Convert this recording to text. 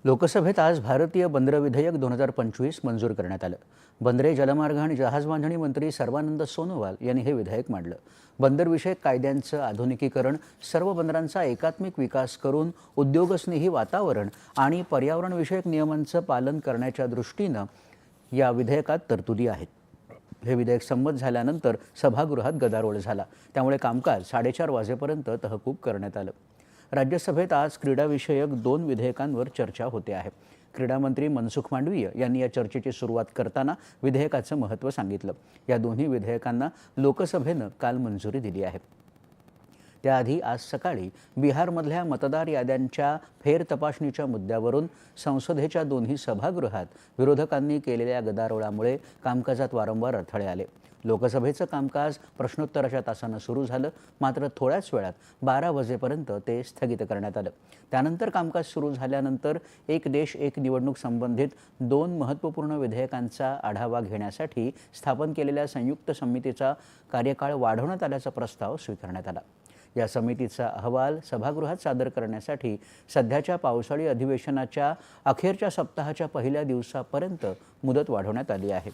लोकसभेत आज भारतीय बंदर विधेयक 2025 मंजूर करण्यात आलं। बंदरे, जलमार्ग आणि जहाज बांधणी मंत्री सर्बानंद सोनोवाल यांनी हे विधेयक मांडलं। बंदरविषयक कायद्यांचं आधुनिकीकरण, सर्व बंदरांचा एकात्मिक विकास करून उद्योगस्नेही वातावरण आणि पर्यावरणविषयक नियमांचं पालन करण्याच्या दृष्टीनं या विधेयकात तरतुदी आहेत। हे विधेयक संमत झाल्यानंतर सभागृहात गदारोळ झाला, त्यामुळे कामकाज 4:30 वाजेपर्यंत तहकूब करण्यात आलं। राज्यसभेत आज क्रीडाविषयक 2 विधेयकांवर चर्चा होते आहे। क्रीडा मंत्री मनसुख मांडवीय यांनी या चर्चेची सुरुवात करताना विधेयकाचं महत्त्व सांगितलं। या दोन्ही विधेयकांना लोकसभेनं काल मंजुरी दिली आहे। त्याआधी आज सकाळी बिहारमधल्या मतदार याद्यांच्या फेरतपासणीच्या मुद्द्यावरून संसदेच्या दोन्ही सभागृहात विरोधकांनी केलेल्या गदारोळामुळे कामकाजात वारंवार अडथळे आले। लोकसभेचं कामकाज प्रश्नोत्तराच्या तासानं सुरू झालं, मात्र थोड्याच वेळात 12 वाजेपर्यंत ते स्थगित करण्यात आलं। त्यानंतर कामकाज सुरू झाल्यानंतर एक देश एक निवडणूक संबंधित 2 महत्त्वपूर्ण विधेयकांचा आढावा घेण्यासाठी स्थापन केलेल्या संयुक्त समितीचा कार्यकाळ वाढवण्यात आल्याचा प्रस्ताव स्वीकारण्यात आला। या समितीचा अहवाल सभागृहात सादर करण्यासाठी सध्याच्या पावसाळी अधिवेशनाच्या अखेरच्या सप्ताहाच्या पहिल्या दिवसापर्यंत मुदत वाढवण्यात आली आहे।